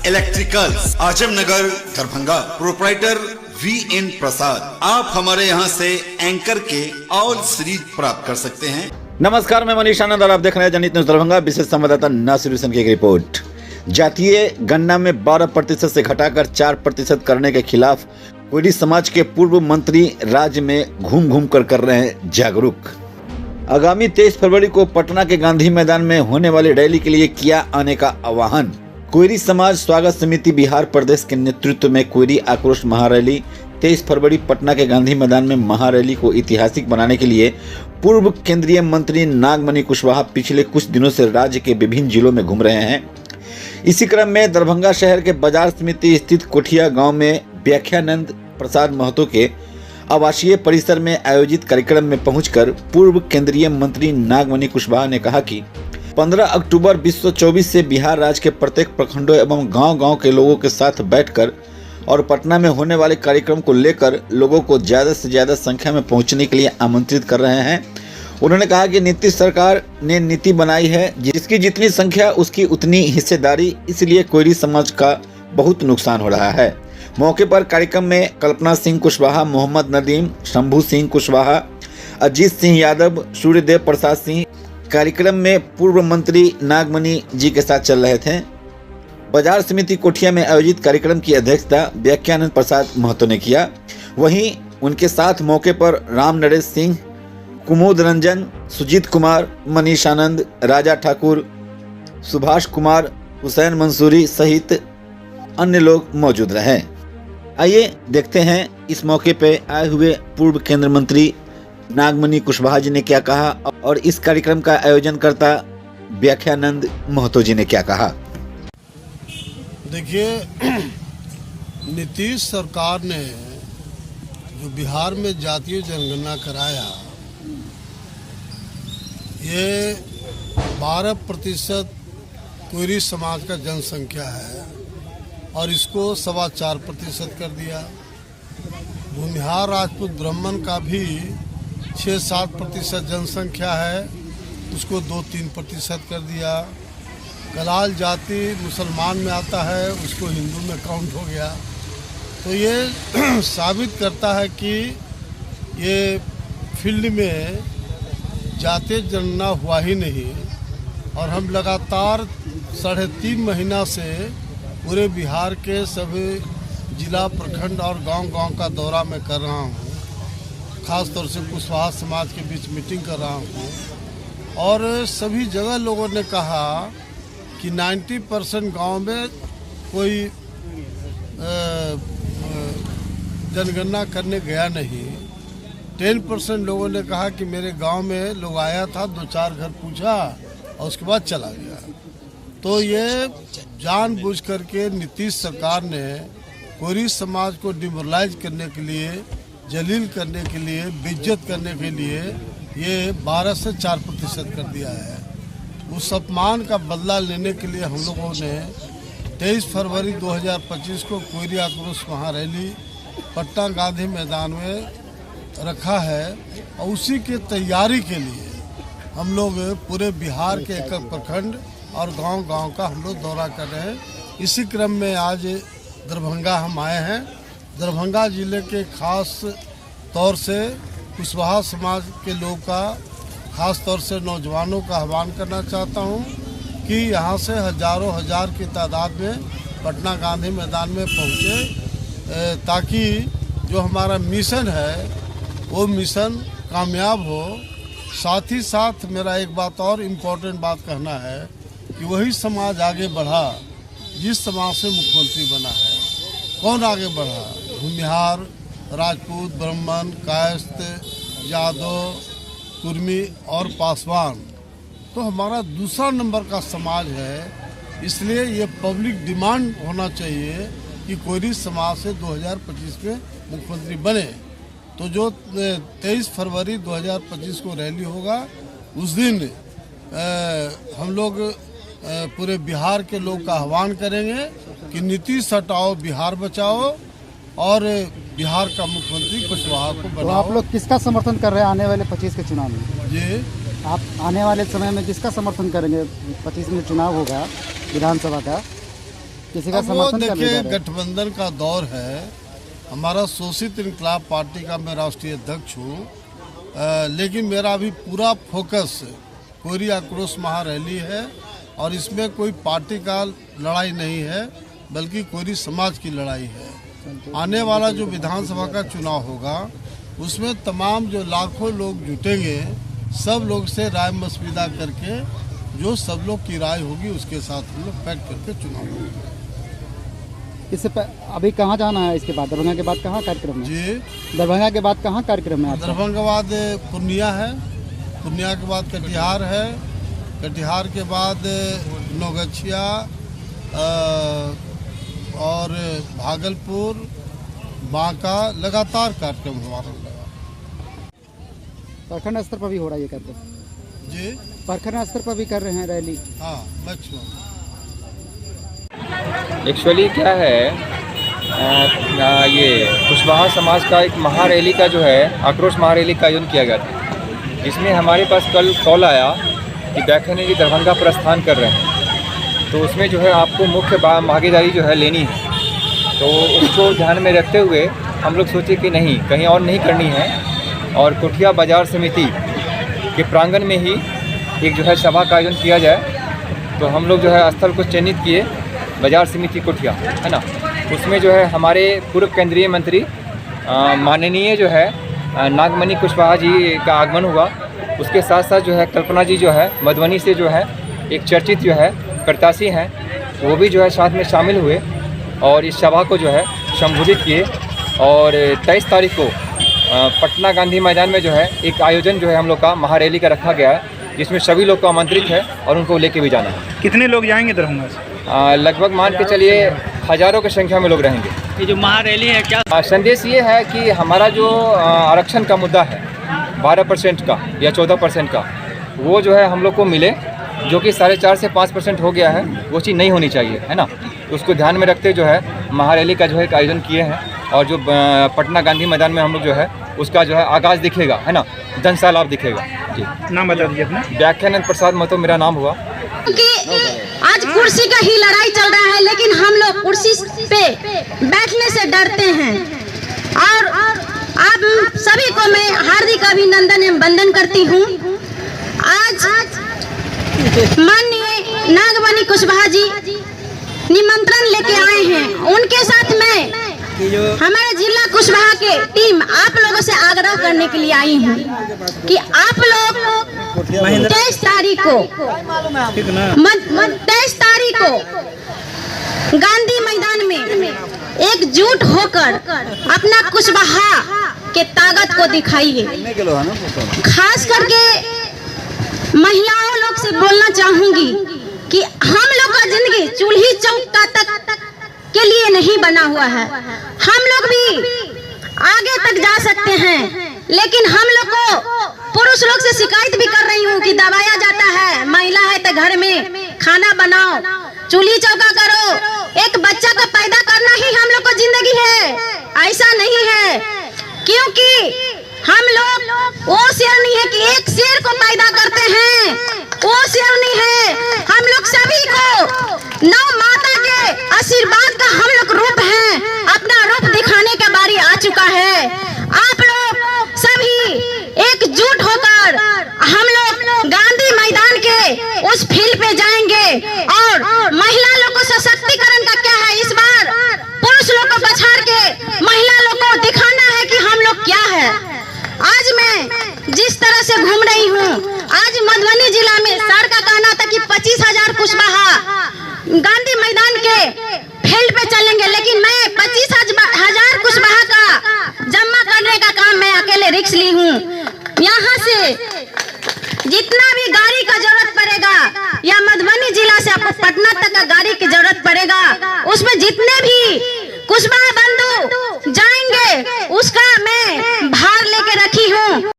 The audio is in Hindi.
Electricals, Azamnagar, Darbhanga. Proprietor VN प्रसाद। आप हमारे यहाँ से एंकर के ऑल सीरीज प्राप्त कर सकते हैं। नमस्कार, मैं मनीष आनंद और आप देख रहे हैं जनहित न्यूज दरभंगा। विशेष संवाददाता नासिर हुसैन की एक रिपोर्ट। जातीय गणना में 12% से घटाकर 4% करने के खिलाफ कोयरी समाज के पूर्व मंत्री राज्य में घूम घूम कर रहे हैं जागरूक। आगामी 23 फरवरी को पटना के गांधी मैदान में होने वाली रैली के लिए किया आने का आह्वान। कोयरी समाज स्वागत समिति बिहार प्रदेश के नेतृत्व में कोयरी आक्रोश महारैली 23 फरवरी पटना के गांधी मैदान में महारैली को ऐतिहासिक बनाने के लिए पूर्व केंद्रीय मंत्री नागमणि कुशवाहा पिछले कुछ दिनों से राज्य के विभिन्न जिलों में घूम रहे हैं। इसी क्रम में दरभंगा शहर के बाजार समिति स्थित कोठिया गांव में व्याख्यानंद प्रसाद महतो के आवासीय परिसर में आयोजित कार्यक्रम में पहुंचकर पूर्व केंद्रीय मंत्री नागमणि कुशवाहा ने कहा कि 15 अक्टूबर 2024 से बिहार राज्य के प्रत्येक प्रखंडों एवं गांव-गांव के लोगों के साथ बैठकर और पटना में होने वाले कार्यक्रम को लेकर लोगों को ज्यादा से ज्यादा संख्या में पहुंचने के लिए आमंत्रित कर रहे हैं। उन्होंने कहा कि नीतीश सरकार ने नीति बनाई है, जिसकी जितनी संख्या उसकी उतनी हिस्सेदारी, इसलिए कोयरी समाज का बहुत नुकसान हो रहा है। मौके पर कार्यक्रम में कल्पना सिंह कुशवाहा, मोहम्मद नदीम, शंभू सिंह कुशवाहा, अजीत सिंह यादव, सूर्यदेव प्रसाद सिंह कार्यक्रम में पूर्व मंत्री नागमणि जी के साथ चल रहे थे। बाजार समिति कोठिया में आयोजित कार्यक्रम की अध्यक्षता व्याख्यानंद प्रसाद महतो ने किया। वहीं उनके साथ मौके पर राम नरेश सिंह, कुमुद रंजन, सुजीत कुमार, मनीष आनंद, राजा ठाकुर, सुभाष कुमार, हुसैन मंसूरी सहित अन्य लोग मौजूद रहे। आइए देखते हैं इस मौके पे आए हुए पूर्व केंद्रीय मंत्री नागमणि कुशवाहा जी ने क्या कहा और इस कार्यक्रम का आयोजन करता व्याख्यानंद महतो जी ने क्या कहा। देखिए, नीतीश सरकार ने जो बिहार में जातीय जनगणना कराया, ये 12% कोयरी समाज का जनसंख्या है और इसको 4.25% कर दिया। भूमिहार राजपूत ब्राह्मण का भी 6-7% जनसंख्या है, उसको 2-3% कर दिया। कलाल जाति मुसलमान में आता है, उसको हिंदू में काउंट हो गया। तो ये साबित करता है कि ये फील्ड में जातीय जनगणना हुआ ही नहीं और हम लगातार 3.5 महीना से पूरे बिहार के सभी जिला, प्रखंड और गांव-गांव का दौरा मैं कर रहा हूँ। खास तौर से कुशवाहा समाज के बीच मीटिंग कर रहा हूँ और सभी जगह लोगों ने कहा कि 90% गांव में कोई जनगणना करने गया नहीं। 10% लोगों ने कहा कि मेरे गांव में लोग आया था, 2-4 घर पूछा और उसके बाद चला गया। तो ये जानबूझ करके नीतीश सरकार ने कोयरी समाज को डिमोरलाइज करने के लिए, जलील करने के लिए, बेइज्जत करने के लिए ये 12 से 4% कर दिया है। उस अपमान का बदला लेने के लिए हम लोगों ने 23 फरवरी 2025 को कोयरी आक्रोश महारैली पटना गांधी मैदान में रखा है और उसी की तैयारी के लिए हम लोग पूरे बिहार के एक प्रखंड और गांव-गांव का हम लोग दौरा कर रहे हैं। इसी क्रम में आज दरभंगा हम आए हैं। दरभंगा जिले के खास तौर से कुशवाहा समाज के लोग का, खास तौर से नौजवानों का आह्वान करना चाहता हूं कि यहां से हजारों हजार की तादाद में पटना गांधी मैदान में पहुंचे ताकि जो हमारा मिशन है वो मिशन कामयाब हो। साथ ही साथ मेरा एक बात और इम्पोर्टेंट बात कहना है कि वही समाज आगे बढ़ा जिस समाज से मुख्यमंत्री बना है। कौन आगे बढ़ा? भूमिहार, राजपूत, ब्राह्मण, कायस्थ, यादव, कुर्मी और पासवान। तो हमारा दूसरा नंबर का समाज है, इसलिए ये पब्लिक डिमांड होना चाहिए कि कोयरी समाज से 2025 में मुख्यमंत्री बने। तो जो 23 फरवरी 2025 को रैली होगा, उस दिन हम लोग पूरे बिहार के लोग का आह्वान करेंगे कि नीतीश हटाओ, बिहार बचाओ और बिहार का मुख्यमंत्री कुशवाहा को बनाओ। तो आप लोग किसका समर्थन कर रहे हैं आने वाले 25 के चुनाव में? जी, आप आने वाले समय में किसका समर्थन करेंगे? 25 में चुनाव होगा विधानसभा का। किसी का अब वो समर्थन करने देखिए जा रहे हैं। गठबंधन का दौर है। हमारा शोषित इनकलाब पार्टी का मैं राष्ट्रीय अध्यक्ष हूँ, लेकिन मेरा अभी पूरा फोकस कोयरी आक्रोश महारैली है और इसमें कोई पार्टी का लड़ाई नहीं है, बल्कि कोयरी समाज की लड़ाई है। आने वाला जो विधानसभा का चुनाव होगा उसमें तमाम जो लाखों लोग जुटेंगे, सब लोग से राय मशविरा करके जो सब लोग की राय होगी उसके साथ हम लोग पैक करके चुनाव होगा। अभी कहाँ जाना है इसके बाद? दरभंगा के बाद कहाँ कार्यक्रम है? जी, दरभंगा के बाद कहाँ कार्यक्रम है आपका? दरभंगा के बाद पूर्णिया है, पूर्णिया के बाद कटिहार है, कटिहार के बाद नौगछिया और भागलपुर, बांका, लगातार कार्यक्रम हमारा लगा। प्रखंड स्तर पर भी हो रहा है ये कार्यक्रम? जी प्रखंड स्तर पर भी कर रहे हैं रैली? हाँ, मैक्सिमम। एक्चुअली क्या है, ये कुशवाहा समाज का एक महारैली का जो है आक्रोश महारैली का आयोजन किया गया था, जिसमें हमारे पास कल कॉल आया कि बैखने जी दरभंगा प्रस्थान कर रहे हैं, तो उसमें जो है आपको मुख्य भागीदारी जो है लेनी है। तो उसको ध्यान में रखते हुए हम लोग सोचे कि नहीं, कहीं और नहीं करनी है, और कोठिया बाजार समिति के प्रांगण में ही एक जो है सभा का आयोजन किया जाए। तो हम लोग जो है स्थल को चिन्हित किए, बाजार समिति कोठिया, है ना। उसमें जो है हमारे पूर्व केंद्रीय मंत्री माननीय जो है नागमणि कुशवाहा जी का आगमन हुआ। उसके साथ साथ जो है कल्पना जी जो है मधुबनी से जो है एक चर्चित जो है प्रत्याशी हैं, वो भी जो है साथ में शामिल हुए और इस सभा को जो है संबोधित किए। और 23 तारीख को पटना गांधी मैदान में जो है एक आयोजन जो है हम लोग का महारैली का रखा गया है, जिसमें सभी लोग को आमंत्रित है और उनको लेके भी जाना है। कितने लोग जाएंगे दरभंगा से? लगभग मान के चलिए हज़ारों की संख्या में लोग रहेंगे। ये जो महारैली है क्या संदेश ये है कि हमारा जो आरक्षण का मुद्दा है 12% का या 14% का, वो जो है हम लोग को मिले, जो कि 4.5 से 5% हो गया है, वो चीज़ नहीं होनी चाहिए, है ना। तो उसको ध्यान में रखते जो है महारैली का जो है एक आयोजन किए हैं, और जो पटना गांधी मैदान में हम लोग जो है उसका जो है आगाज़ दिखेगा, है ना, जनसैलाब दिखेगा। जी, नाम बता दीजिए अपना। व्याख्यानंद प्रसाद महतो मेरा नाम हुआ। कि आज कुर्सी का ही लड़ाई चल रहा है, लेकिन हम लोग कुर्सी पे बैठने से डरते हैं। और आप सभी को मैं हार्दिक अभिनंदन एवं वंदन करती हूँ। आज माननीय नागमणि कुशवाहा जी निमंत्रण लेके आए हैं, उनके साथ मैं हमारे जिला कुशवाहा के टीम आप लोगों से आग्रह करने के लिए आई हूँ कि आप लोग 23 तारीख को 23 तारीख को गांधी मैदान में एकजुट होकर अपना कुशवाहा के ताकत को दिखाइए। खास करके महिलाओं लोग से बोलना चाहूंगी कि हम लोग का जिंदगी चूल्ही चौका तक के लिए नहीं बना हुआ है। हम लोग भी आगे तक जा सकते हैं, लेकिन हम लोग को पुरुष लोग से शिकायत भी कर रही हूँ कि दबाया जाता है, महिला है तो घर में खाना बनाओ, चूल्ही चौका करो, एक बच्चा का पैदा करना ही हम लोग को जिंदगी है। ऐसा नहीं है, क्योंकि हम लोग वो शेरनी है कि एक शेर को पैदा करते हैं, वो शेरनी है। हम लोग सभी को नौ माता के आशीर्वाद का हम लोग रूप हैं, अपना रूप दिखाने का बारी आ चुका है। आप लोग सभी एकजुट होकर हम लोग गांधी मैदान के उस फील्ड पे जाएंगे, और महिला लोग को सशक्तिकरण का क्या है, इस बार पुरुष लोग को पछाड़ के महिला लोग को दिखाना है कि हम लोग क्या है। आज मैं जिस तरह से घूम रही हूँ, आज मधुबनी जिला में सर का कहना था कि 25,000 कुशवाहा गांधी मैदान के फील्ड पे चलेंगे, लेकिन मैं 25,000 कुशवाहा का जमा करने का काम मैं अकेले रिस्क ली हूँ। यहाँ से जितना भी